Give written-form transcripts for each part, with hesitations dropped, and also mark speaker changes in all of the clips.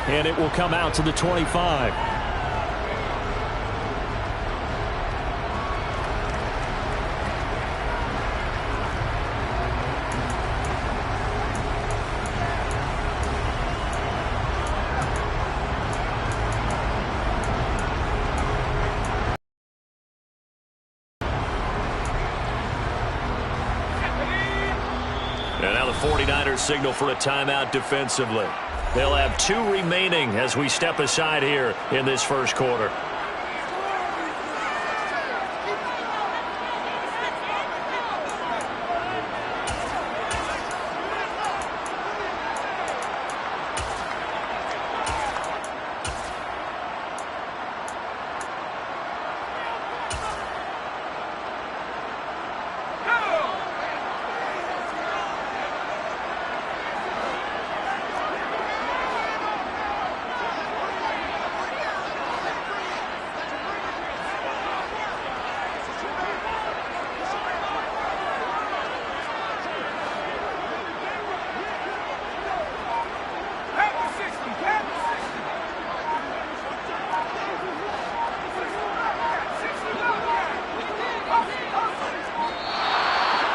Speaker 1: and it will come out to the 25.
Speaker 2: And now the 49ers signal for a timeout defensively. They'll have 2 remaining as we step aside here in this first quarter.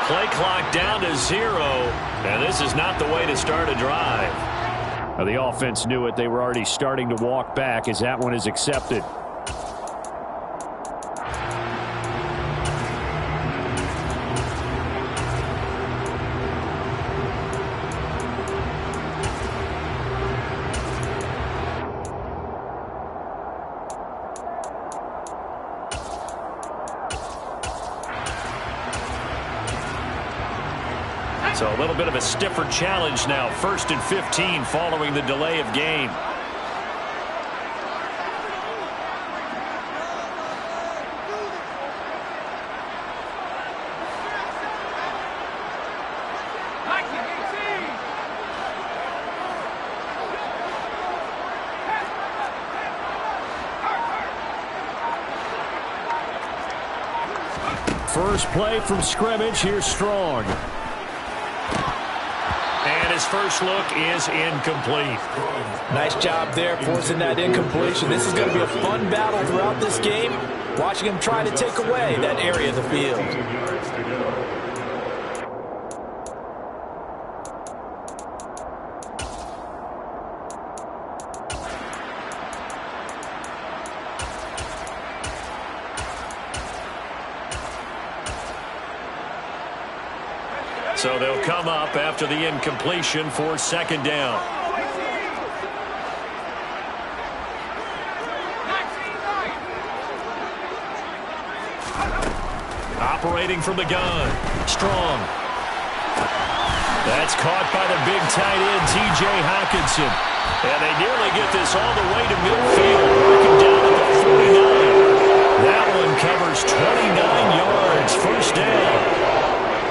Speaker 2: Play clock down to 0, and this is not the way to start a drive.
Speaker 1: Now, the offense knew it. They were already starting to walk back as that one is accepted.
Speaker 2: So a little bit of a stiffer challenge now. 1st and 15 following the delay of game.
Speaker 1: First play from scrimmage. Here's Strong.
Speaker 2: His first look is incomplete.
Speaker 3: Nice job there forcing that incompletion. This is going to be a fun battle throughout this game. Watching him try to take away that area of the field.
Speaker 2: So they'll come up after the incompletion for 2nd down. Operating from the gun. Strong. That's caught by the big tight end, T.J. Hockenson. And they nearly get this all the way to midfield. Working down at the 49. That one covers 29 yards. 1st down.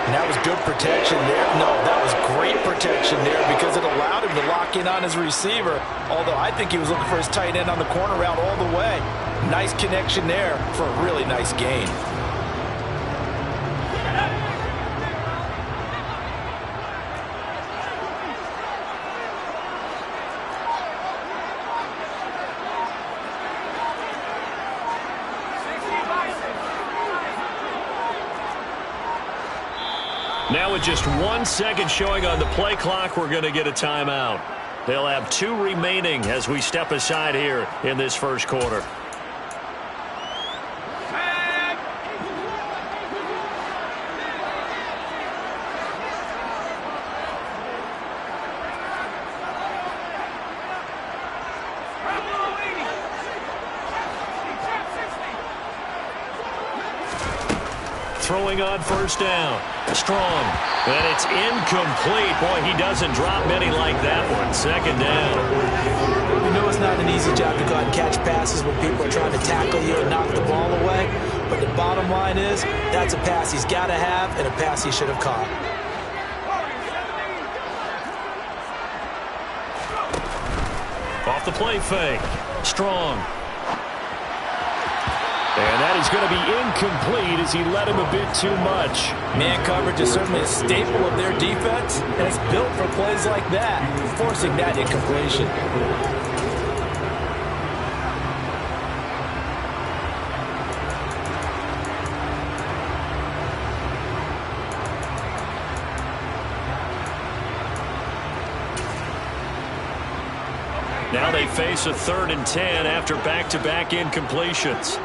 Speaker 3: And that was good protection there. No, that was great protection there because it allowed him to lock in on his receiver. Although I think he was looking for his tight end on the corner route all the way. Nice connection there for a really nice gain.
Speaker 2: Now with just 1 second showing on the play clock, we're going to get a timeout. They'll have 2 remaining as we step aside here in this first quarter. Throwing on 1st down. Strong. And it's incomplete. Boy, he doesn't drop many like that one. 2nd down.
Speaker 3: You know it's not an easy job to go out and catch passes when people are trying to tackle you and knock the ball away. But the bottom line is that's a pass he's got to have and a pass he should have caught.
Speaker 2: Off the play fake. Strong. And that is going to be incomplete as he led him a bit too much.
Speaker 3: Man coverage is certainly a staple of their defense, and it's built for plays like that, forcing that incompletion.
Speaker 2: Now they face a 3rd and 10 after back-to-back incompletions.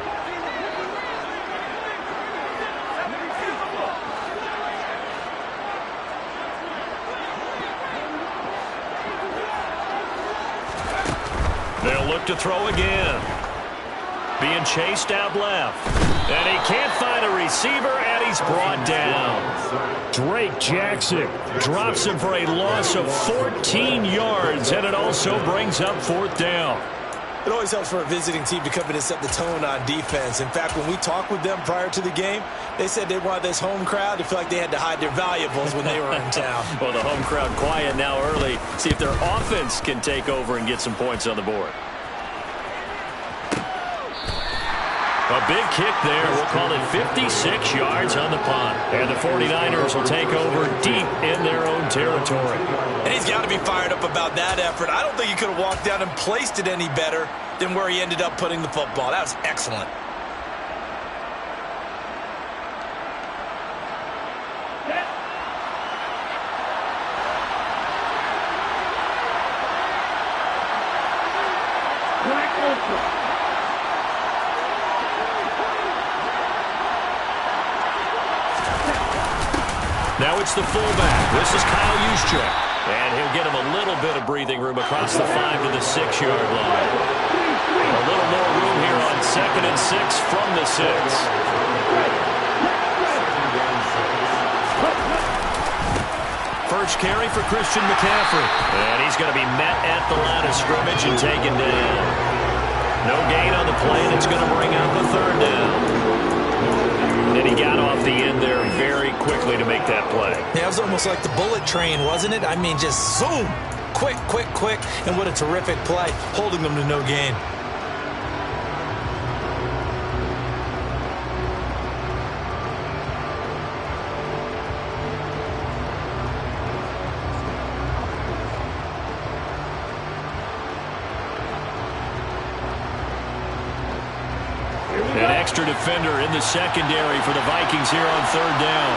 Speaker 2: They'll look to throw again. Being chased out left. And he can't find a receiver, and he's brought down.
Speaker 1: Drake Jackson
Speaker 2: Drops him for a loss of 14 yards, and it also brings up 4th down.
Speaker 3: It always helps for a visiting team to come in and set the tone on defense. In fact, when we talked with them prior to the game, they said they wanted this home crowd to feel like they had to hide their valuables when they were in town.
Speaker 2: Well, the home crowd quiet now early. See if their offense can take over and get some points on the board. A big kick there. We'll call it 56 yards on the punt. And the 49ers will take over deep in their own territory.
Speaker 3: And he's got to be fired up about that effort. I don't think he could have walked down and placed it any better than where he ended up putting the football. That was excellent.
Speaker 2: Now it's the fullback. This is Kyle Juszczyk. And he'll get him a little bit of breathing room across the 5 to the 6-yard line. A little more room here on 2nd and 6 from the 6. First carry for Christian McCaffrey. And he's going to be met at the line of scrimmage and taken down. No gain on the play, and it's going to bring up a 3rd down. And he got off the end there very quickly to make that play.
Speaker 3: Yeah, it was almost like the bullet train, wasn't it? I mean, just zoom. Quick, quick, quick. And what a terrific play, holding them to no gain.
Speaker 2: An extra defender in the secondary for the Vikings here on 3rd down.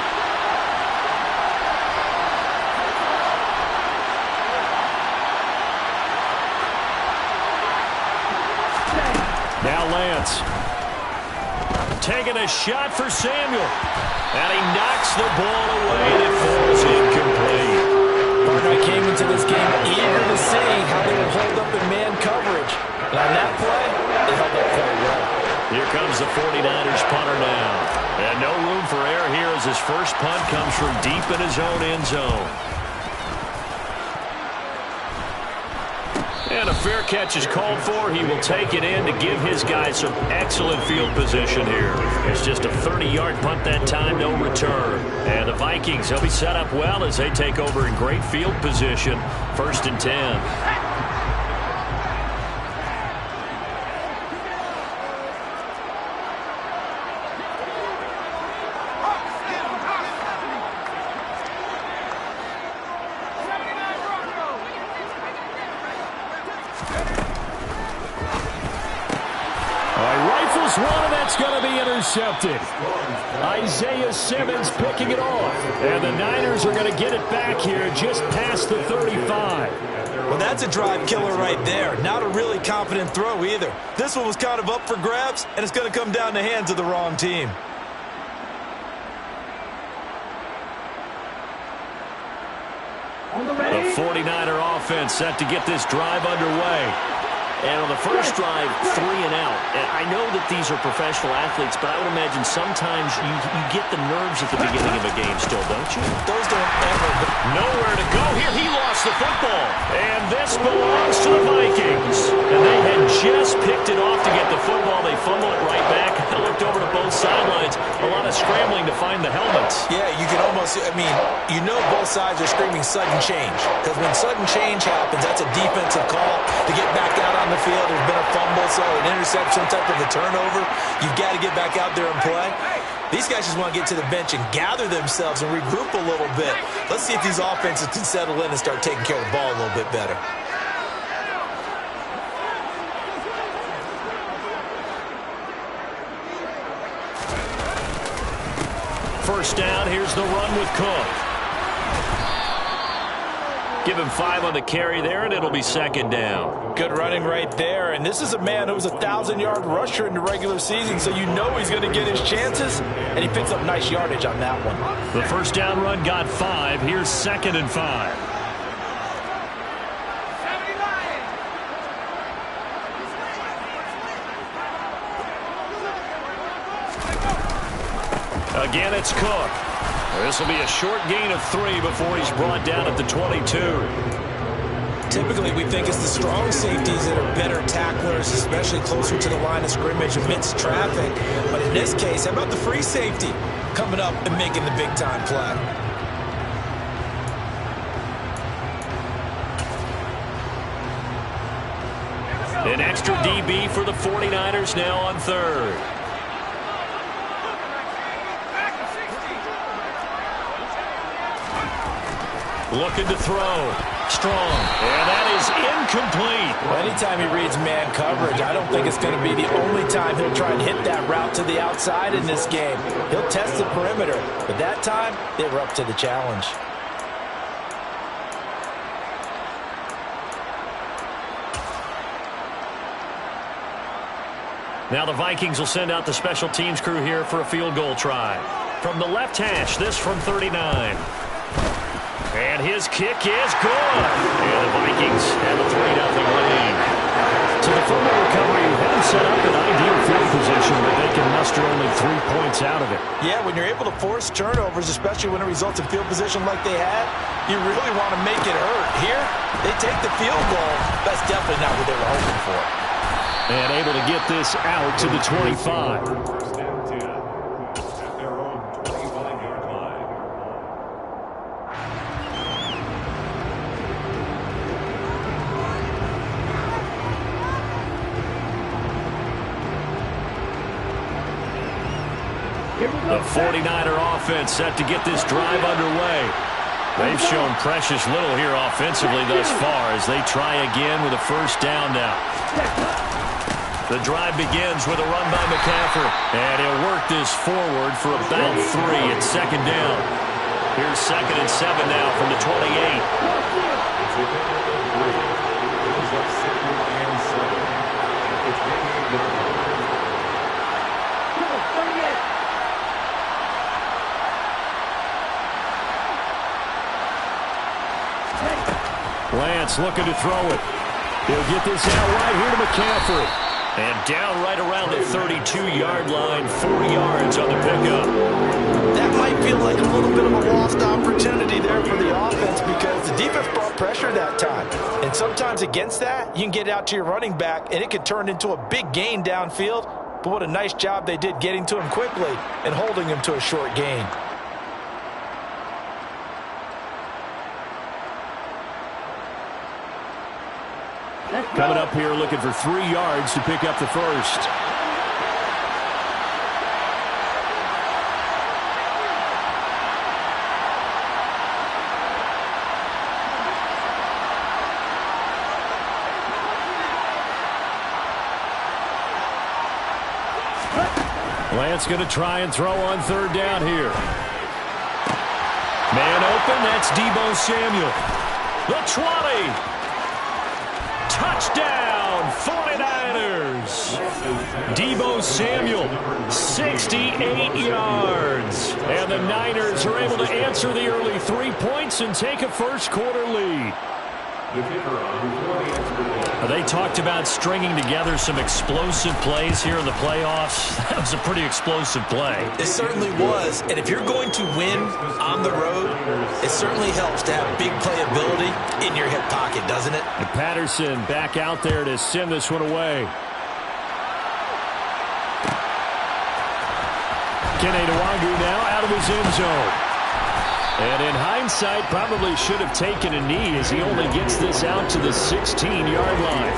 Speaker 2: Now Lance. Taking a shot for Samuel. And he knocks the ball away and it falls incomplete.
Speaker 3: Partner came into this game eager to see how they would hold up in man coverage. And on that play, they held up very well.
Speaker 2: Here comes the 49ers punter now. And no room for error here as his first punt comes from deep in his own end zone. And a fair catch is called for. He will take it in to give his guys some excellent field position here. It's just a 30-yard punt that time, no return. And the Vikings, they'll be set up well as they take over in great field position. 1st and 10. One, and that's going to be intercepted. Isaiah Simmons picking it off. And the Niners are going to get it back here just past the 35.
Speaker 3: Well, that's a drive killer right there. Not a really confident throw either. This one was kind of up for grabs, and it's going to come down the hands of the wrong team.
Speaker 2: The 49er offense set to get this drive underway.
Speaker 4: And on the first drive, 3 and out. And I know that these are professional athletes, but I would imagine sometimes you get the nerves at the beginning of a game still, don't you?
Speaker 3: Those don't ever.
Speaker 2: Nowhere to go here. He lost the football. And this belongs to the Vikings. And they had just picked it off to get the football. They fumble it right back. They looked over to both sidelines. A lot of scrambling to find the helmets.
Speaker 3: Yeah, you can almost, I mean, you know both sides are screaming sudden change. Because when sudden change happens, that's a defensive call to get back out on the field. There's been a fumble, so an interception, type of a turnover. You've got to get back out there and play. These guys just want to get to the bench and gather themselves and regroup a little bit. Let's see if these offenses can settle in and start taking care of the ball a little bit better.
Speaker 2: First down, here's the run with Cook.
Speaker 4: Give him 5 on the carry there, and it'll be second down.
Speaker 3: Good running right there. And this is a man who was a 1,000-yard rusher in the regular season, so you know he's going to get his chances, and he picks up nice yardage on that one.
Speaker 4: The first down run got 5. Here's 2nd and 5. Again, it's Cook. This will be a short gain of 3 before he's brought down at the 22.
Speaker 3: Typically, we think it's the strong safeties that are better tacklers, especially closer to the line of scrimmage amidst traffic. But in this case, how about the free safety coming up and making the big-time play?
Speaker 4: An extra DB for the 49ers now on 3rd. Looking to throw. Strong. And that is incomplete.
Speaker 3: Well, anytime he reads man coverage, I don't think it's going to be the only time he'll try and hit that route to the outside in this game. He'll test the perimeter, but that time, they were up to the challenge.
Speaker 4: Now the Vikings will send out the special teams crew here for a field goal try. From the left hash, this from 39. And his kick is good. And the Vikings have a 3-0 lead.
Speaker 1: So the fumble recovery has set up an ideal field position, but they can muster only 3 points out of it.
Speaker 3: Yeah, when you're able to force turnovers, especially when it results in field position like they had, you really want to make it hurt. Here, they take the field goal. That's definitely not what they were hoping for.
Speaker 1: And able to get this out to the 25.
Speaker 4: The 49er offense set to get this drive underway. They've shown precious little here offensively thus far as they try again with a first down now. The drive begins with a run by McCaffrey. And he'll work this forward for about 3 at second down. Here's 2nd and 7 now from the 28.
Speaker 1: Lance looking to throw it. He'll get this out right here to McCaffrey.
Speaker 4: And down right around the 32-yard line, 4 yards on the pickup.
Speaker 3: That might feel like a little bit of a lost opportunity there for the offense because the defense brought pressure that time. And sometimes against that, you can get out to your running back, and it could turn into a big gain downfield. But what a nice job they did getting to him quickly and holding him to a short gain.
Speaker 1: Coming up here looking for 3 yards to pick up the first. Lance going to try and throw on 3rd down here. Man open, that's Deebo Samuel. The 20. Touchdown, 49ers. Deebo Samuel, 68 yards. And the Niners are able to answer the early 3 points and take a first-quarter lead. They talked about stringing together some explosive plays here in the playoffs. That was a pretty explosive play.
Speaker 3: It certainly was. And if you're going to win on the road, it certainly helps to have big playability in your hip pocket, doesn't it?
Speaker 1: And Patterson back out there to send this one away. Kene Nwangwu now out of his end zone. And in hindsight, probably should have taken a knee as he only gets this out to the 16-yard line.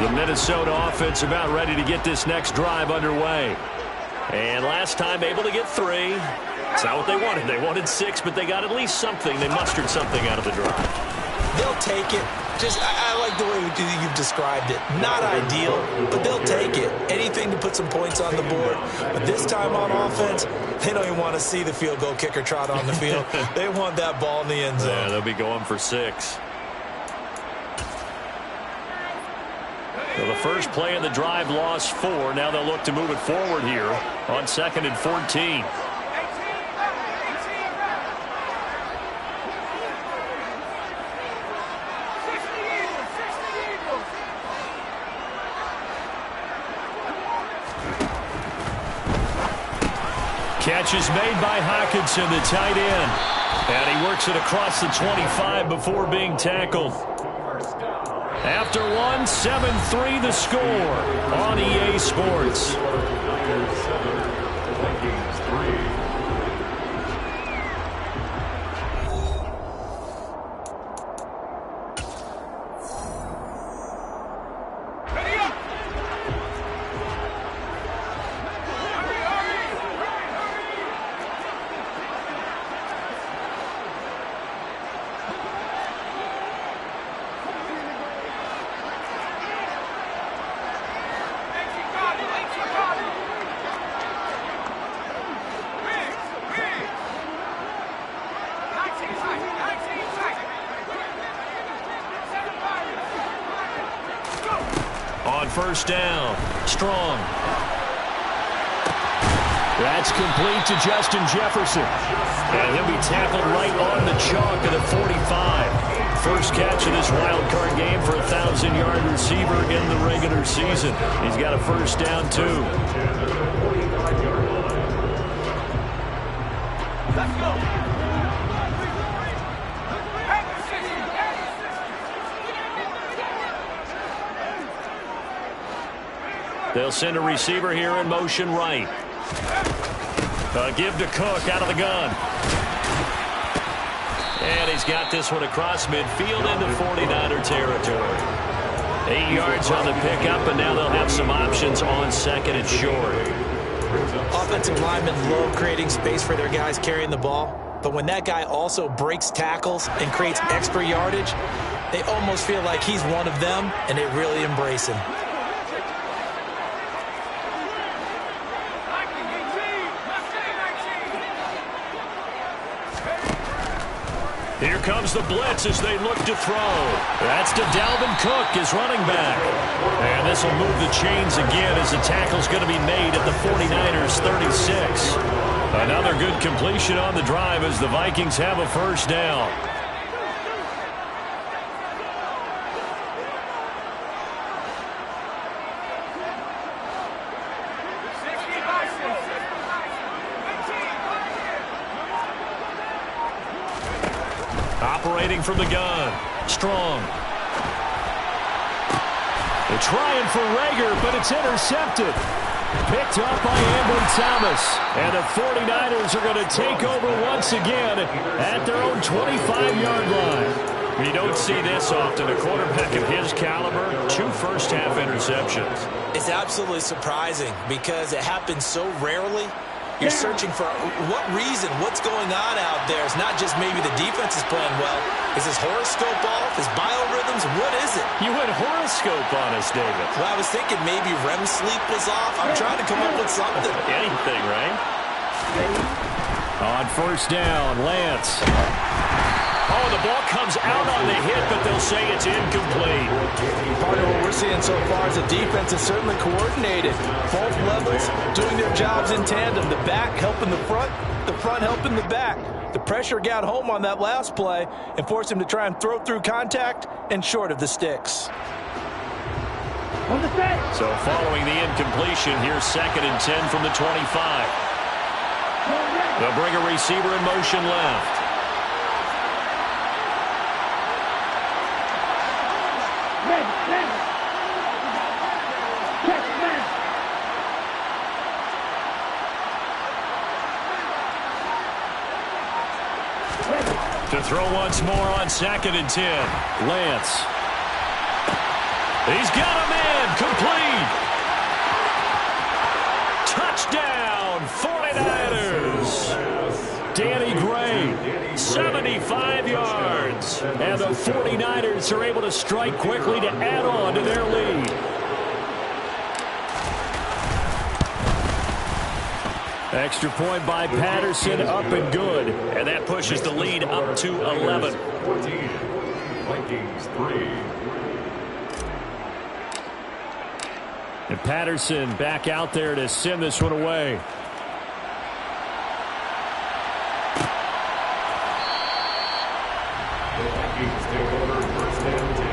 Speaker 1: The Minnesota offense about ready to get this next drive underway.
Speaker 4: And last time able to get 3. It's not what they wanted. They wanted 6, but they got at least something. They mustered something out of the drive.
Speaker 3: They'll take it. I like the way you've described it. Not ideal, but they'll take it. Anything to put some points on the board. But this time on offense, they don't even want to see the field goal kicker trot on the field. They want that ball in the end zone.
Speaker 4: Yeah, they'll be going for 6. So the first play in the drive lost 4. Now they'll look to move it forward here on 2nd and 14. Catch is made by Hockenson, the tight end. And he works it across the 25 before being tackled. After 1, 7-3 the score on EA Sports. First down. Strong. That's complete to Justin Jefferson. And he'll be tackled right on the chalk of the 45. First catch of this wild card game for a 1,000-yard receiver in the regular season. He's got a first down, too. Let's go. They'll send a receiver here in motion right. Give to Cook out of the gun. And he's got this one across midfield into 49er territory. 8 yards on the pickup, and now they'll have some options on 2nd and short.
Speaker 3: Offensive linemen love creating space for their guys carrying the ball, but when that guy also breaks tackles and creates extra yardage, they almost feel like he's one of them, and they really embrace him.
Speaker 4: Here comes the blitz as they look to throw. That's to Dalvin Cook, his running back. And this will move the chains again as the tackle's going to be made at the 49ers 36. Another good completion on the drive as the Vikings have a first down. Operating from the gun. Strong. They're trying for Rager, but it's intercepted. Picked up by Ambry Thomas. And the 49ers are going to take over once again at their own 25-yard line. You don't see this often. A quarterback of his caliber, 2 first-half interceptions.
Speaker 3: It's absolutely surprising because it happens so rarely. You're searching for what reason, what's going on out there. It's not just maybe the defense is playing well. Is his horoscope off? His biorhythms? What is it?
Speaker 4: You went horoscope on us, David.
Speaker 3: Well, I was thinking maybe REM sleep was off. I'm trying to come up with something.
Speaker 4: Anything, right? On first down, Lance. Oh, the ball comes out on the hit, but they'll say it's incomplete.
Speaker 3: Part of what we're seeing so far is the defense is certainly coordinated. Both levels doing their jobs in tandem. The back helping the front helping the back. The pressure got home on that last play and forced him to try and throw through contact and short of the sticks.
Speaker 4: So following the incompletion, here's 2nd and 10 from the 25. They'll bring a receiver in motion left. To throw once more on 2nd and 10. Lance. He's got a man. Complete. Touchdown, 49ers. Danny Gray, 75 yards.
Speaker 1: yards. And the 49ers are able to strike quickly to add on to their lead. Extra point by Patterson, up and good. And that pushes the lead up to 11.
Speaker 2: 14, Vikings 3.
Speaker 1: And Patterson back out there to send this one away.
Speaker 2: The Vikings take over first and 10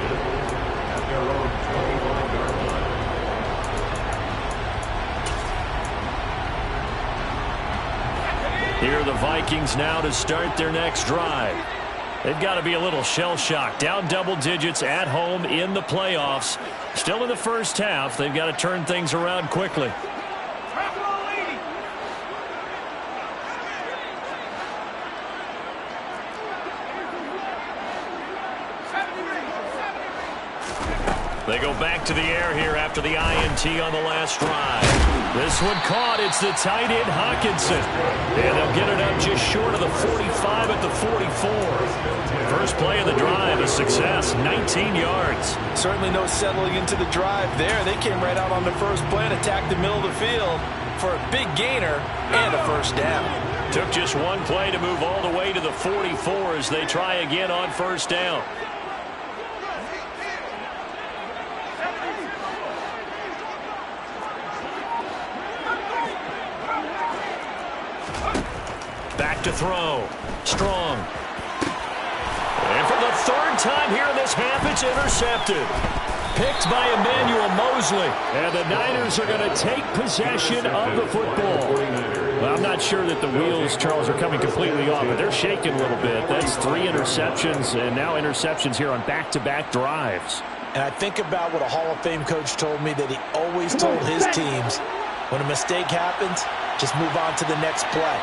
Speaker 2: at their own 25-yard line.
Speaker 1: Here are the Vikings now to start their next drive. They've got to be a little shell-shocked. Down double digits at home in the playoffs. Still in the first half. They've got to turn things around quickly. They go back to the air here after the INT on the last drive. This one caught. It's the tight end, Hockenson. And they'll get it up just short of the 45 at the 44. First play of the drive, a success, 19 yards.
Speaker 3: Certainly no settling into the drive there. They came right out on the first play and attacked the middle of the field for a big gainer and a first down.
Speaker 1: Took just one play to move all the way to the 44 as they try again on first down. Back to throw. Strong. And for the third time here in this half, it's intercepted. Picked by Emmanuel Mosley. And the Niners are going to take possession of the football. Well, I'm not sure that the wheels, Charles, are coming completely off, but they're shaking a little bit. That's 3 interceptions, and now interceptions here on back-to-back drives.
Speaker 3: And I think about what a Hall of Fame coach told me that he always told his teams, when a mistake happens, just move on to the next play.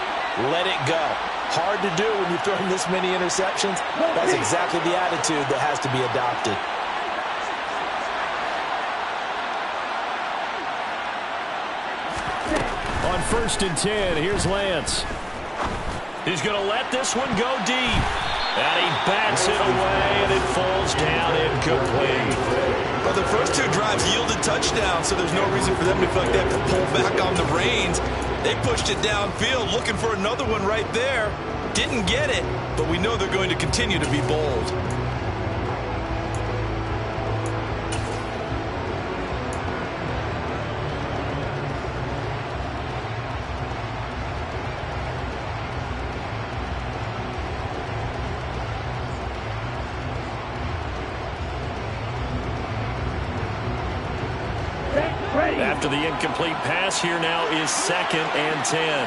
Speaker 3: Let it go. Hard to do when you're throwing this many interceptions. That's exactly the attitude that has to be adopted.
Speaker 1: On 1st and 10, here's Lance. He's going to let this one go deep. And he bats it away, and it falls down incomplete.
Speaker 3: Well, the first 2 drives yielded touchdowns, so there's no reason for them to feel like they have to pull back on the reins. They pushed it downfield, looking for another one right there. Didn't get it, but we know they're going to continue to be bold.
Speaker 1: After the incomplete pass, here now is 2nd and 10.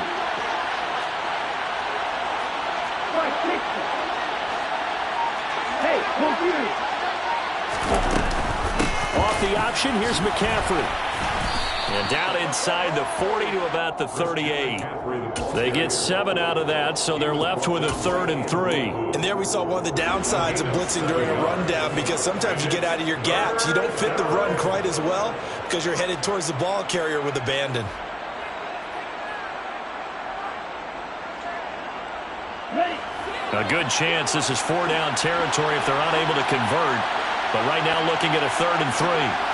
Speaker 1: Off the option, here's McCaffrey. And down inside the 40 to about the 38. They get 7 out of that, so they're left with a 3rd and 3.
Speaker 3: And there we saw one of the downsides of blitzing during a rundown, because sometimes you get out of your gaps. You don't fit the run quite as well because you're headed towards the ball carrier with abandon.
Speaker 1: A good chance this is 4-down territory if they're unable to convert. But right now looking at a 3rd and 3.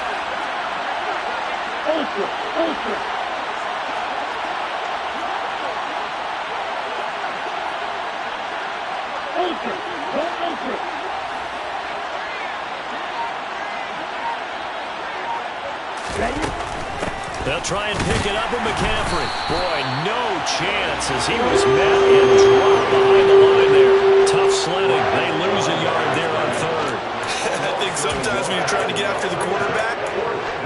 Speaker 1: They'll try and pick it up with McCaffrey. Boy, no chance as he was met and dropped behind the line there. Tough sledding. They lose a yard there on 3rd.
Speaker 3: I think sometimes when you're trying to get after the quarterback,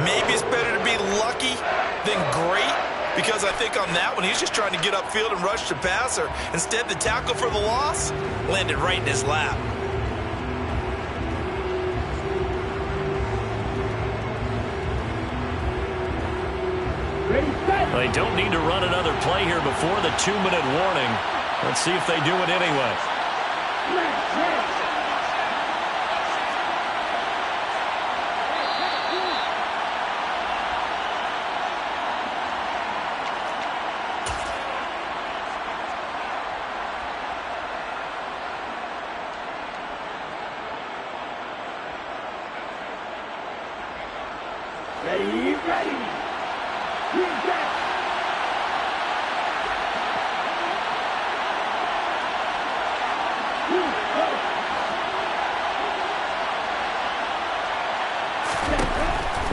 Speaker 3: maybe it's better to be lucky than great, because I think on that one, he's just trying to get upfield and rush the passer. Instead, the tackle for the loss landed right in his lap.
Speaker 1: They don't need to run another play here before the 2-minute warning. Let's see if they do it anyway.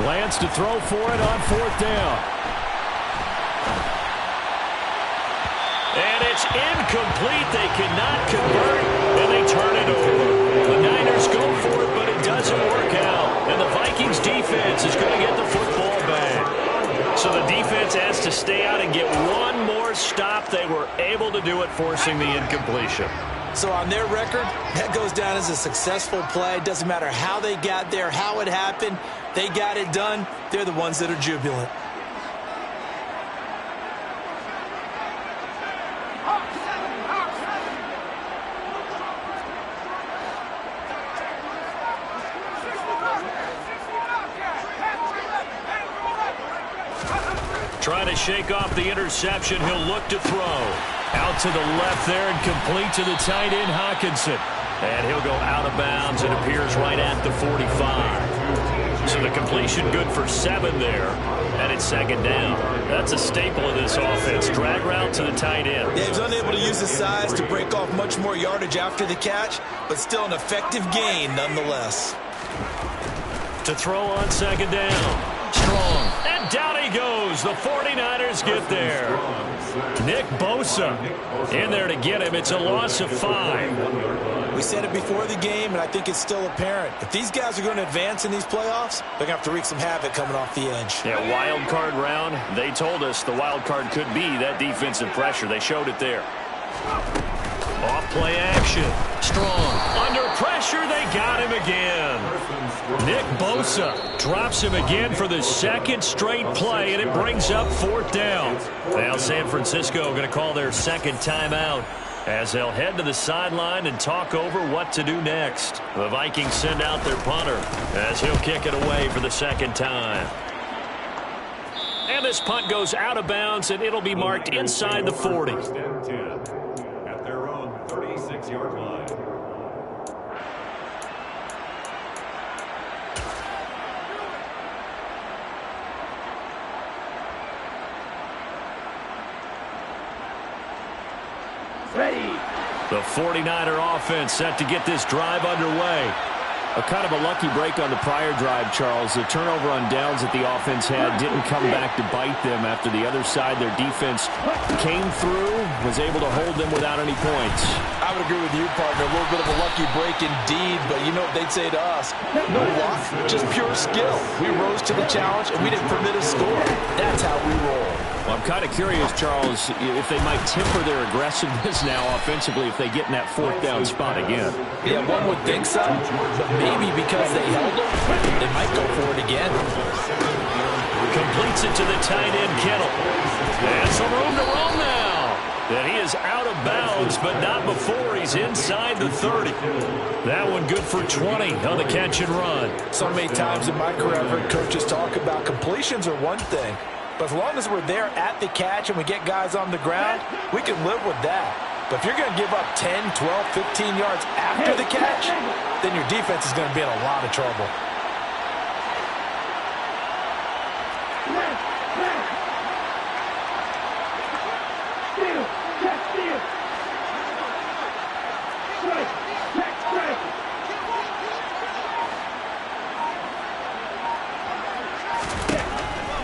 Speaker 1: Lance to throw for it on 4th down.
Speaker 2: And it's incomplete. They cannot convert, and they turn it over. The Niners go for it, but it doesn't work out. And the Vikings defense is going to get the football back. So the defense has to stay out and get one more stop. They were able to do it, forcing the incompletion.
Speaker 3: So on their record, that goes down as a successful play. It doesn't matter how they got there, how it happened. They got it done. They're the ones that are jubilant.
Speaker 2: Trying to shake off the interception. He'll look to throw. Out to the left there and complete to the tight end, Hockenson. And he'll go out of bounds. It appears right at the 45. So the completion good for 7 there. And it's 2nd down. That's a staple of this offense. Drag route to the tight end.
Speaker 3: Yeah, he was unable to use his size to break off much more yardage after the catch, but still an effective gain nonetheless.
Speaker 2: To throw on 2nd down. Strong. And down he goes. The 49ers get there. Nick Bosa in there to get him. It's a loss of 5.
Speaker 3: We said it before the game, and I think it's still apparent. If these guys are going to advance in these playoffs, they're going to have to wreak some havoc coming off the edge.
Speaker 2: Yeah, wild card round. They told us the wild card could be that defensive pressure. They showed it there. Off play action. Strong. Under pressure, they got him again. Nick Bosa drops him again for the 2nd straight play, and it brings up 4th down. Now San Francisco going to call their 2nd timeout as they'll head to the sideline and talk over what to do next. The Vikings send out their punter as he'll kick it away for the 2nd time. And this punt goes out of bounds, and it'll be marked inside the 40.
Speaker 5: At their own 36-yard line.
Speaker 2: The 49er offense set to get this drive underway.
Speaker 1: A kind of a lucky break on the prior drive, Charles. The turnover on downs that the offense had didn't come back to bite them after the other side. Their defense came through, was able to hold them without any points.
Speaker 3: I would agree with you, partner. A little bit of a lucky break indeed, but you know what they'd say to us? No luck, just pure skill. We rose to the challenge, and we didn't permit a score. That's how we roll.
Speaker 1: Well, I'm kind of curious, Charles, if they might temper their aggressiveness now offensively if they get in that 4th down spot again.
Speaker 3: Yeah, one would think so, but maybe because they held them, they might go for it again.
Speaker 2: Completes it to the tight end, Kittle. And some room to roam now. And he is out of bounds, but not before he's inside the 30. That one good for 20 on the catch and run.
Speaker 3: So many times in my career I've heard coaches talk about completions are one thing, but as long as we're there at the catch and we get guys on the ground, we can live with that. But if you're going to give up 10, 12, 15 yards after the catch, then your defense is going to be in a lot of trouble.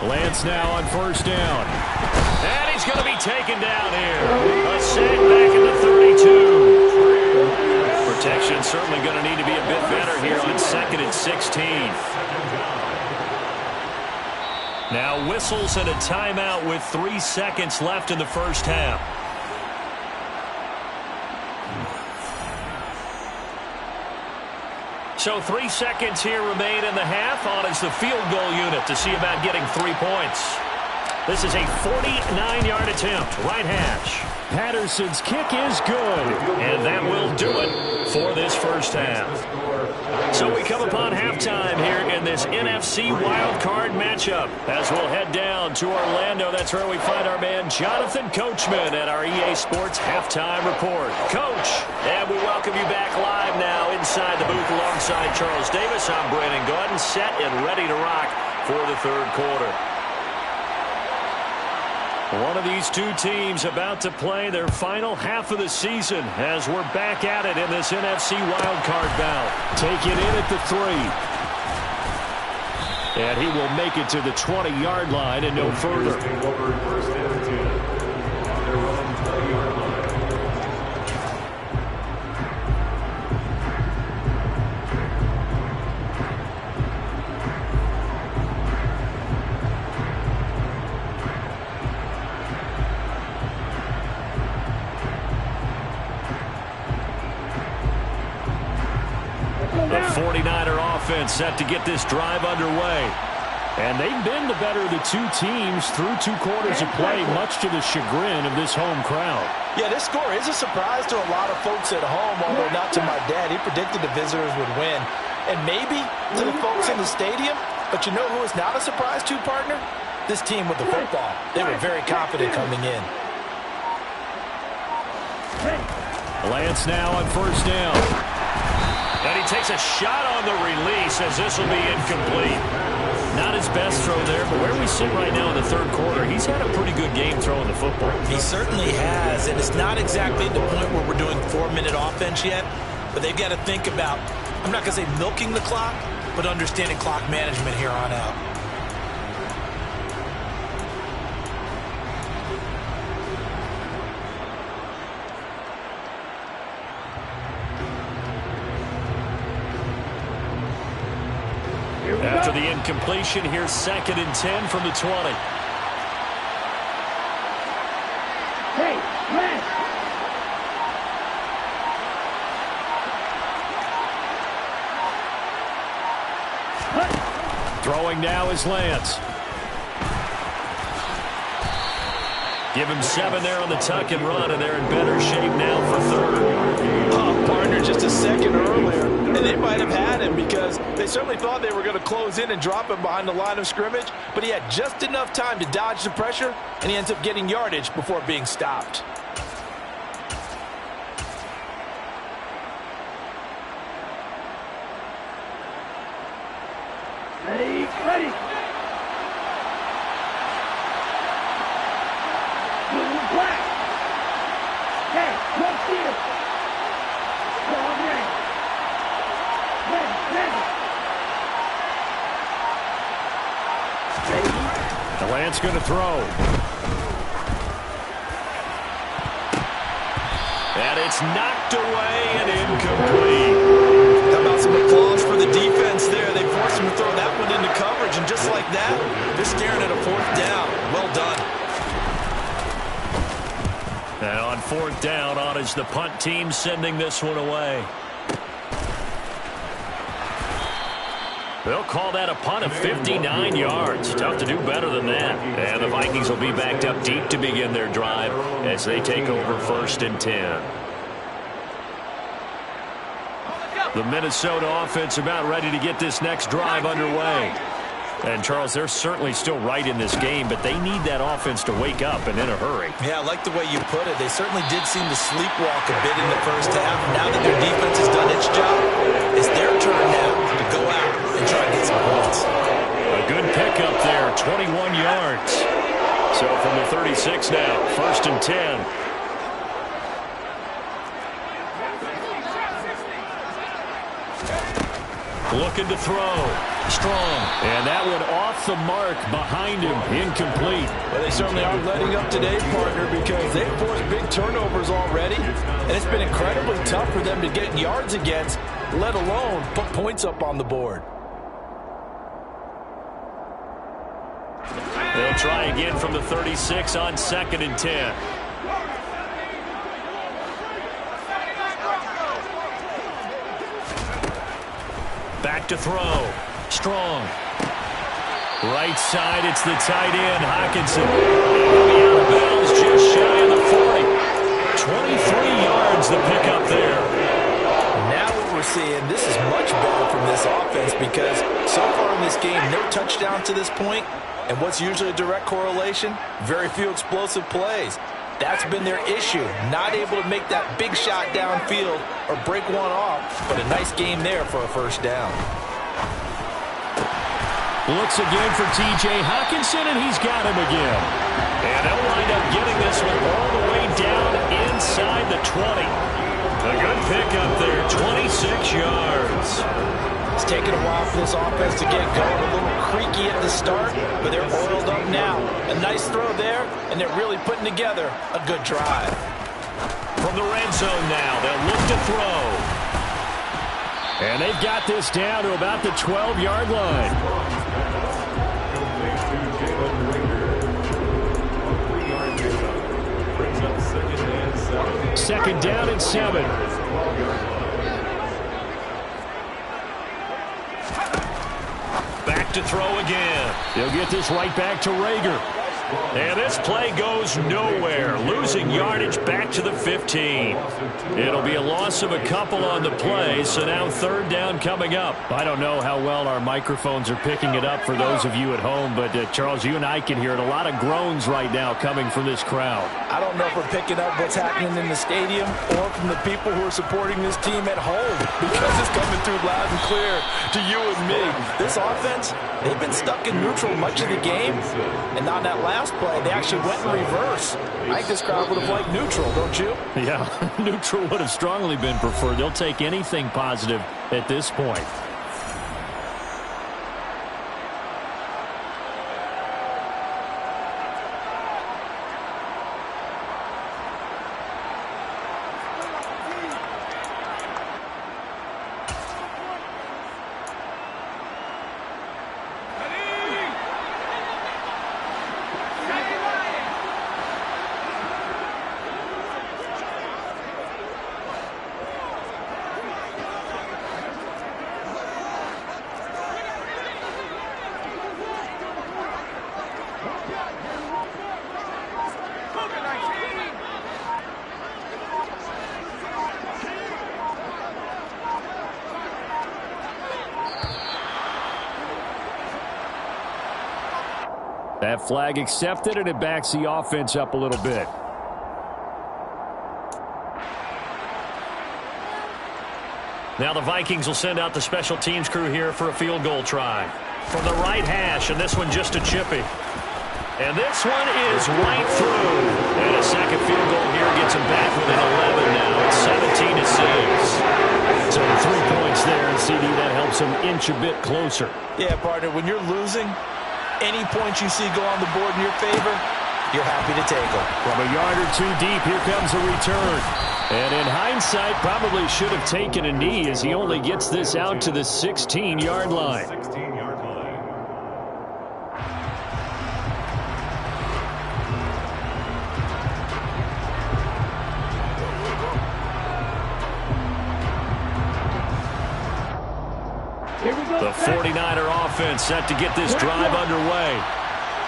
Speaker 1: Lance now on 1st down.
Speaker 2: And he's going to be taken down here. A sack back at the 32. Protection certainly going to need to be a bit better here on 2nd and 16. Now whistles and a timeout with 3 seconds left in the 1st half. So 3 seconds here remain in the half. On is the field goal unit to see about getting 3 points. This is a 49-yard attempt, right hash.
Speaker 1: Patterson's kick is good.
Speaker 2: And that will do it for this 1st half. So we come upon halftime here in
Speaker 1: this NFC wildcard matchup. As we'll head down to Orlando, that's where we find our man Jonathan Coachman at our EA Sports Halftime Report. Coach, and we welcome you back live now inside the booth alongside Charles Davis. I'm Brandon Gaudin, set and ready to rock for the third quarter. One of these two teams about to play their final half of the season as we're back at it in this NFC wildcard bout. Taking in at the 3. And he will make it to the 20-yard line and no further.
Speaker 5: First and 10. On their own 20-yard line.
Speaker 1: The 49er offense set to get this drive underway. And they've been the better of the two teams through 2 quarters of play, much to the chagrin of this home crowd.
Speaker 3: Yeah, this score is a surprise to a lot of folks at home, although not to my dad. He predicted the visitors would win. And maybe to the folks in the stadium, but you know who is not a surprise to, partner? This team with the football. They were very confident coming in.
Speaker 1: Lance now on first down. And he takes a shot on the release as this will be incomplete. Not his best throw there, but where we sit right now in the third quarter, he's had a pretty good game throwing the football.
Speaker 3: He certainly has, and it's not exactly the point where we're doing 4-minute offense yet, but they've got to think about, I'm not going to say milking the clock, but understanding clock management here on out.
Speaker 1: After the incompletion, here's 2nd and 10 from the 20. Throwing now is Lance. Give him 7 there on the tuck and run, and they're in better shape now for 3rd.
Speaker 3: Oh, partner, just a second earlier, and they might have had him because they certainly thought they were going to close in and drop him behind the line of scrimmage, but he had just enough time to dodge the pressure, and he ends up getting yardage before being stopped.
Speaker 6: Ready. Black. Hey, let's see it.
Speaker 1: The Lance going to throw. And it's knocked away and incomplete.
Speaker 3: How about some applause for the defense there? They forced him to throw that one into coverage, and just like that, they're staring at a 4th down. Well done.
Speaker 1: And on 4th down, on is the punt team sending this one away. They'll call that a punt of 59 yards. Tough to do better than that. And the Vikings will be backed up deep to begin their drive as they take over 1st and 10. The Minnesota offense about ready to get this next drive underway. And, Charles, they're certainly still right in this game, but they need that offense to wake up and in a hurry.
Speaker 3: Yeah, I like the way you put it. They certainly did seem to sleepwalk a bit in the first half. Now that their defense has done its job, it's their turn now to go out and try and get some points.
Speaker 1: A good pickup there, 21 yards. So from the 36 now, 1st and 10. Looking to throw. Strong. And that one off the mark behind him. Incomplete.
Speaker 3: Well, they certainly aren't letting up today, partner, because they've forced big turnovers already. And it's been incredibly tough for them to get yards against, let alone put points up on the board.
Speaker 1: They'll try again from the 36 on 2nd and 10. Back to throw. Strong. Right side, it's the tight end, Hockenson. He'll be out of bounds just shy of the 40. 23 yards the pickup there.
Speaker 3: Now what we're seeing, this is much better from this offense because so far in this game, no touchdowns to this point, and what's usually a direct correlation? Very few explosive plays. That's been their issue, not able to make that big shot downfield or break one off, but a nice game there for a first down.
Speaker 1: Looks again for T.J. Hockenson, and he's got him again. And they'll wind up getting this one all the way down inside the 20. A good pickup there, 26 yards.
Speaker 3: It's taken a while for this offense to get going. A little creaky at the start, but they're oiled up now. A nice throw there, and they're really putting together a good drive.
Speaker 1: From the red zone now, they'll look to throw. And they've got this down to about the 12-yard line. Second down and 7. Back to throw again. They'll get this right back to Rager. And this play goes nowhere. Losing yardage back to the 15. It'll be a loss of a couple on the play, so now third down coming up. I don't know how well our microphones are picking it up for those of you at home, but Charles, you and I can hear it. A lot of groans right now coming from this crowd.
Speaker 3: I don't know if we're picking up what's happening in the stadium or from the people who are supporting this team at home, because it's coming through loud and clear to you and me. This offense, they've been stuck in neutral much of the game, and on that last play, they actually went in reverse. I think this crowd would have liked neutral, don't you?
Speaker 1: Yeah, neutral would have strongly been preferred. They'll take anything positive at this point. That flag accepted, and it backs the offense up a little bit. Now the Vikings will send out the special teams crew here for a field goal try. From the right hash, and this one just a chippy. And this one is right through. And a second field goal here gets them back within 11 now. It's 17-6. So 3 points there, and CD, that helps them inch a bit closer.
Speaker 3: Yeah, partner, when you're losing, any points you see go on the board in your favor, you're happy to take them.
Speaker 1: From a yard or two deep, here comes a return. And in hindsight, probably should have taken a knee as he only gets this out to the 16-yard line.
Speaker 5: 16-yard line.
Speaker 1: The 49er offense set to get this drive underway.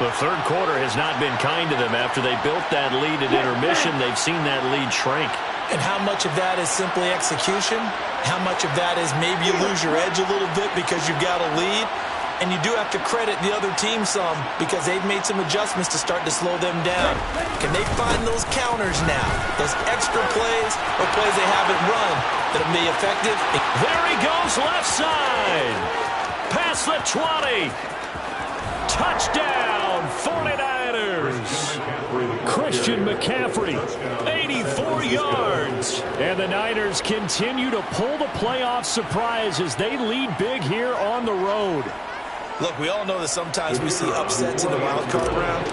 Speaker 1: The third quarter has not been kind to them. After they built that lead at intermission, they've seen that lead shrink.
Speaker 3: And how much of that is simply execution? How much of that is maybe you lose your edge a little bit because you've got a lead? And you do have to credit the other team some because they've made some adjustments to start to slow them down. Can they find those counters now? Those extra plays or plays they haven't run that'll be effective?
Speaker 1: There he goes left side. Past the 20. Touchdown, 49ers. Christian McCaffrey, 84 yards. And the Niners continue to pull the playoff surprise as they lead big here on the road.
Speaker 3: Look, we all know that sometimes we see upsets in the wild card round,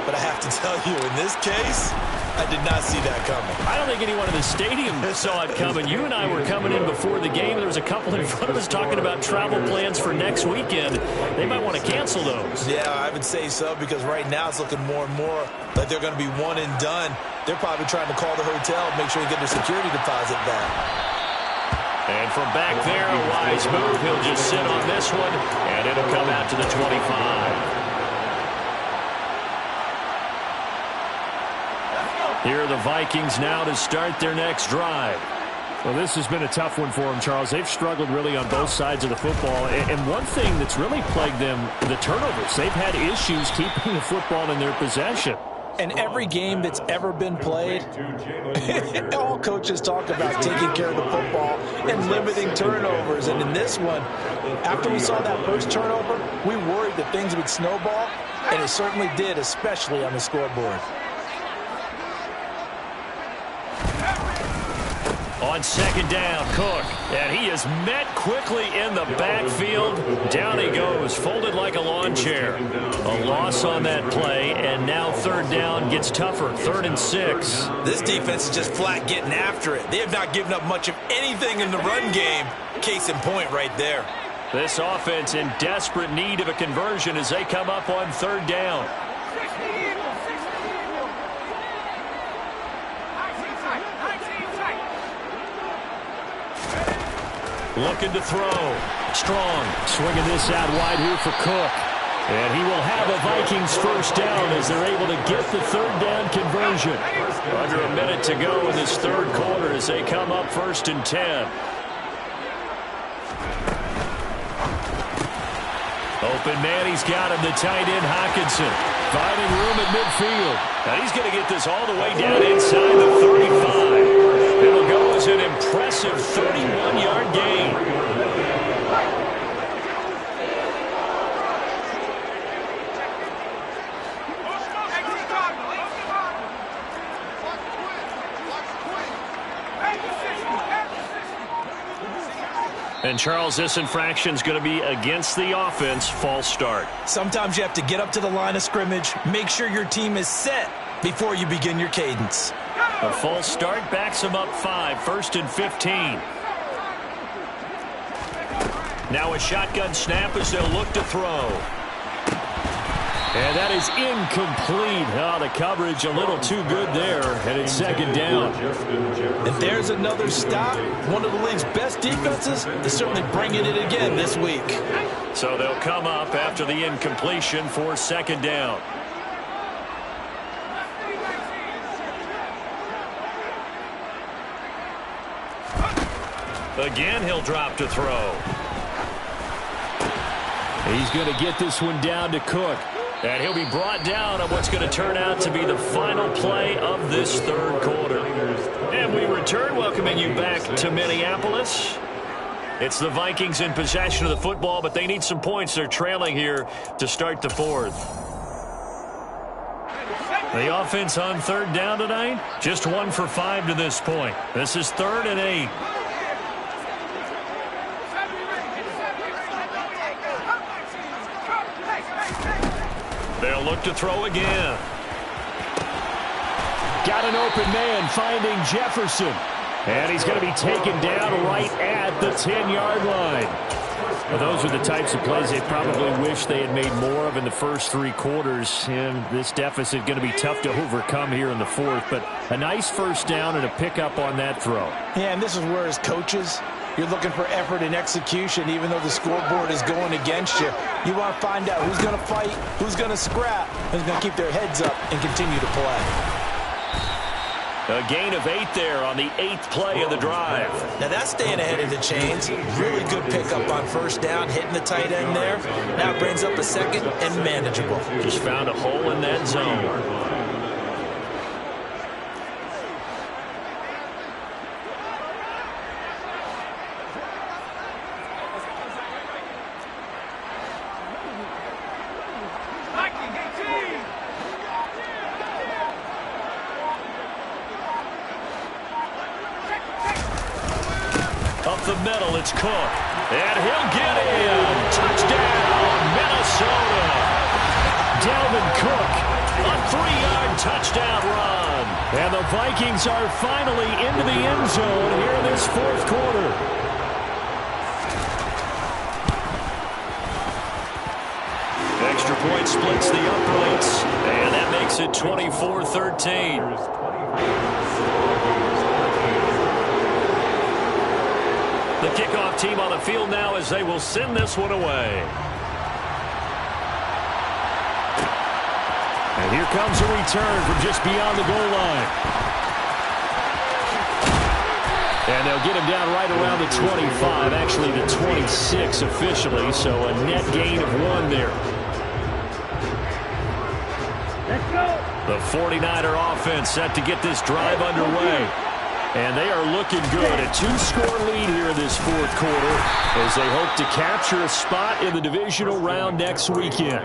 Speaker 3: but I have to tell you, in this case, I did not see that coming.
Speaker 1: I don't think anyone in the stadium saw it coming. You and I were coming in before the game. There was a couple in front of us talking about travel plans for next weekend. They might want to cancel those.
Speaker 3: Yeah, I would say so, because right now it's looking more and more like they're going to be one and done. They're probably trying to call the hotel, make sure you get their security deposit back.
Speaker 1: And from back there, a wise move. He'll just sit on this one, and it'll come out to the 25. Here are the Vikings now to start their next drive. Well, this has been a tough one for them, Charles. They've struggled really on both sides of the football. And one thing that's really plagued them, the turnovers. They've had issues keeping the football in their possession.
Speaker 3: And every game that's ever been played, all coaches talk about taking care of the football and limiting turnovers. And in this one, after we saw that first turnover, we worried that things would snowball, and it certainly did, especially on the scoreboard.
Speaker 2: On second down, Cook. And he is met quickly in the backfield. Down he goes, folded like a lawn chair. A loss on that play, and now third down gets tougher. 3rd and 6.
Speaker 3: This defense is just flat getting after it. They have not given up much of anything in the run game. Case in point right there.
Speaker 2: This offense in desperate need of a conversion as they come up on 3rd down. Looking to throw. Strong.
Speaker 1: Swinging this out wide here for Cook. And he will have a Vikings first down as they're able to get the 3rd down conversion.
Speaker 2: Under a minute to go in this 3rd quarter as they come up 1st and 10. Open man, he's got him, the tight end Hockenson. Finding room at midfield. And he's going to get this all the way down inside the 35. It'll go as an impressive 31-yard gain. And, Charles, this infraction's going to be against the offense. False start.
Speaker 3: Sometimes you have to get up to the line of scrimmage, make sure your team is set before you begin your cadence.
Speaker 2: A false start backs him up 5. 1st and 15. Now a shotgun snap as they'll look to throw.
Speaker 1: And that is incomplete. Oh, the coverage a little too good there. And it's 2nd down.
Speaker 3: And there's another stop. One of the league's best defenses is certainly bringing it again this week.
Speaker 2: So they'll come up after the incompletion for 2nd down. Again, he'll drop to throw.
Speaker 1: He's going to get this one down to Cook.
Speaker 2: And he'll be brought down on what's going to turn out to be the final play of this 3rd quarter. And we return, welcoming you back to Minneapolis. It's the Vikings in possession of the football, but they need some points. They're trailing here to start the 4th. The offense on 3rd down tonight, just 1 for 5 to this point. This is 3rd and 8. They'll look to throw again.
Speaker 1: Got an open man finding Jefferson. And he's going to be taken down right at the 10-yard line. Well, those are the types of plays they probably wish they had made more of in the first 3 quarters. And this deficit going to be tough to overcome here in the 4th. But a nice first down and a pickup on that throw.
Speaker 3: Yeah, and this is where, as coaches, you're looking for effort and execution, even though the scoreboard is going against you. You want to find out who's going to fight, who's going to scrap, who's going to keep their heads up and continue to play.
Speaker 2: A gain of 8 there on the 8th play of the drive.
Speaker 3: Now that's staying ahead of the chains. Really good pickup on first down, hitting the tight end there. Now it brings up a 2nd and manageable.
Speaker 2: Just found a hole in that zone. Up the middle, it's Cook. And he'll get in. Touchdown, Minnesota.
Speaker 1: Dalvin Cook.
Speaker 2: A 3-yard touchdown run.
Speaker 1: And the Vikings are finally into the end zone here in this 4th quarter.
Speaker 2: Extra point splits the uprights. And that makes it 24-13. The kickoff team on the field now as they will send this one away.
Speaker 1: And here comes a return from just beyond the goal line. And they'll get him down right around the 25, actually the 26 officially, so a net gain of 1 there.
Speaker 6: Let's go.
Speaker 1: The 49er offense set to get this drive underway. And they are looking good. A 2-score lead here in this fourth quarter as they hope to capture a spot in the divisional round next weekend.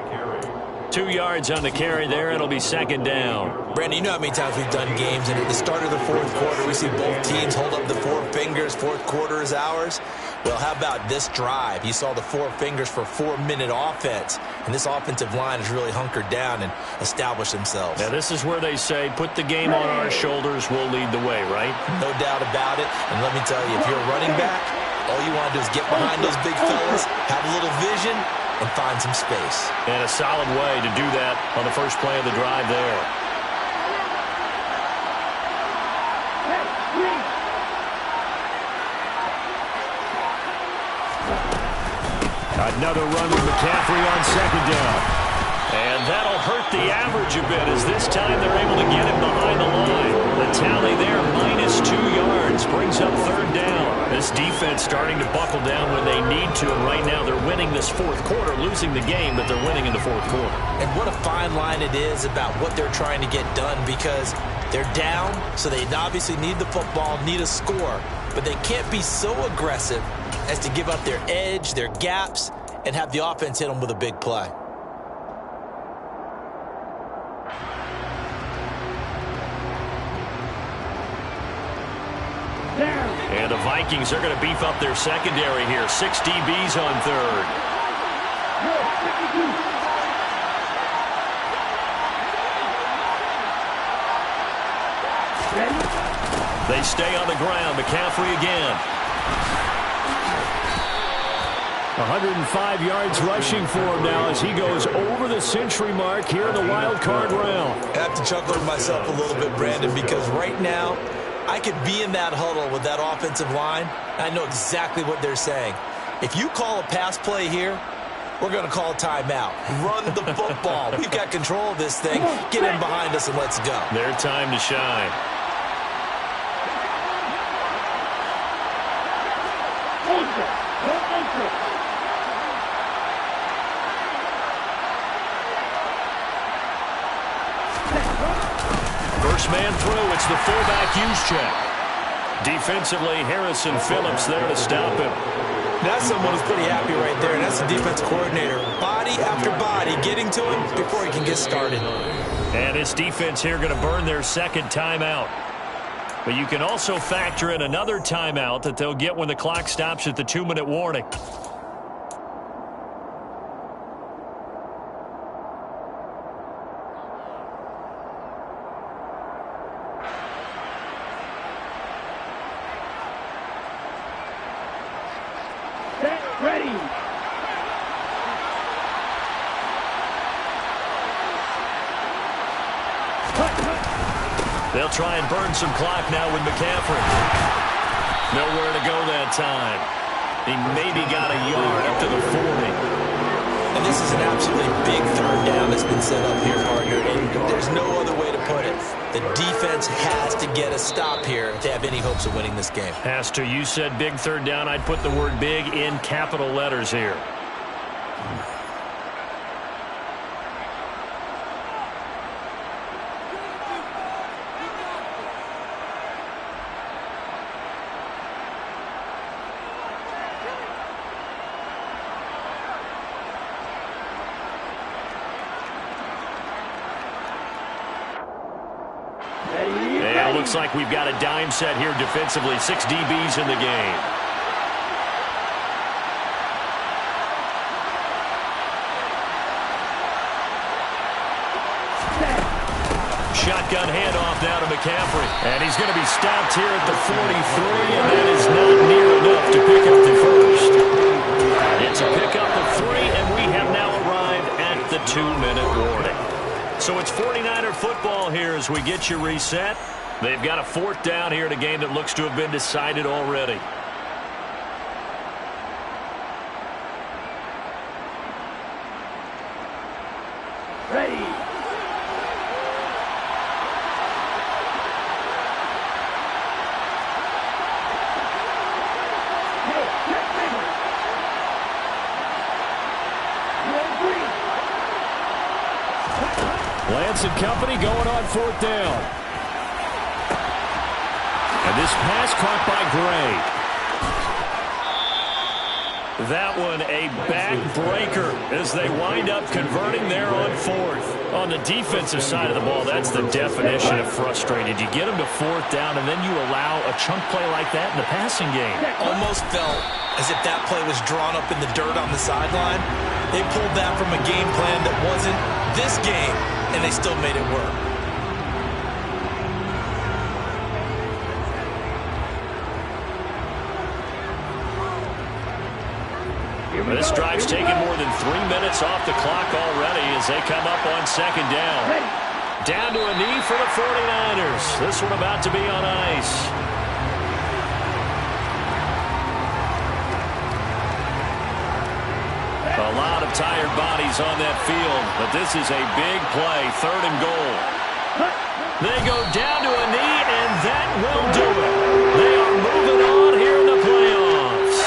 Speaker 1: 2 yards on the carry there. It'll be second down.
Speaker 3: Brandon, you know how many times we've done games, and at the start of the fourth quarter, we see both teams hold up the 4 fingers, fourth quarter is ours. Well, how about this drive? You saw the 4 fingers for 4-minute offense, and this offensive line has really hunkered down and established themselves.
Speaker 1: Now, this is where they say, put the game on our shoulders, we'll lead the way, right?
Speaker 3: No doubt about it, and let me tell you, if you're a running back, all you want to do is get behind those big fellas, have a little vision, and find some space.
Speaker 1: And a solid way to do that on the first play of the drive there. Another run with McCaffrey on second down. And that'll hurt the average a bit as this time they're able to get him behind the line. The tally there, -2 yards, brings up third down. This defense starting to buckle down when they need to, and right now they're winning this fourth quarter, losing the game, but they're winning in the fourth quarter.
Speaker 3: And what a fine line it is about what they're trying to get done, because they're down, so they obviously need the football, need a score, but they can't be so aggressive as to give up their edge, their gaps, and have the offense hit them with a big play.
Speaker 1: And the Vikings are going to beef up their secondary here. 6 DBs on third. They stay on the ground. McCaffrey again. 105 yards rushing for him now as he goes over the century mark here in the wild card round.
Speaker 3: I have to chuckle to myself a little bit, Brandon, because right now I could be in that huddle with that offensive line, and I know exactly what they're saying. If you call a pass play here, we're going to call a timeout. Run the football. We've got control of this thing. Get in behind us and let's go.
Speaker 1: Their time to shine. First man through, it's the fullback use check. Defensively, Harrison Phillips there to stop him.
Speaker 3: That's someone who's pretty happy right there, and that's the defense coordinator. Body after body getting to him before he can get started.
Speaker 1: And this defense here going to burn their second timeout. But you can also factor in another timeout that they'll get when the clock stops at the 2-minute warning.
Speaker 6: Ready.
Speaker 1: They'll try and burn some clock now with McCaffrey. Nowhere to go that time. He maybe got a yard up to the 40.
Speaker 3: And this is an absolutely big third down that's been set up here, partner, and there's no other way to put it. The defense has to get a stop here if they have any hopes of winning this game.
Speaker 1: Pastor, you said big third down. I'd put the word big in capital letters here. And it looks like we've got a dime set here defensively. 6 DBs in the game. Shotgun handoff now to McCaffrey. And he's going to be stopped here at the 43, and that is not near enough to pick up the first. It's a pickup of 3, and we have now arrived at the 2-minute warning. So it's 49er football here as we get you reset. They've got a 4th down here in a game that looks to have been decided already.
Speaker 6: Ready.
Speaker 1: Lance and company going on 4th down. And this pass caught by Gray.
Speaker 2: That one a backbreaker as they wind up converting there on 4th.
Speaker 1: On the defensive side of the ball, that's the definition of frustrated. You get them to 4th down, and then you allow a chunk play like that in the passing game.
Speaker 3: Almost felt as if that play was drawn up in the dirt on the sideline. They pulled that from a game plan that wasn't this game, and they still made it work.
Speaker 2: This drive's taken more than 3 minutes off the clock already as they come up on 2nd down. Down to a knee for the 49ers. This one about to be on ice. A lot of tired bodies on that field, but this is a big play, 3rd and goal. They go down to a knee, and that will do it. They are moving on here in the playoffs.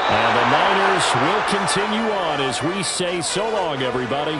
Speaker 1: And the Niners will continue on as we say so long, everybody.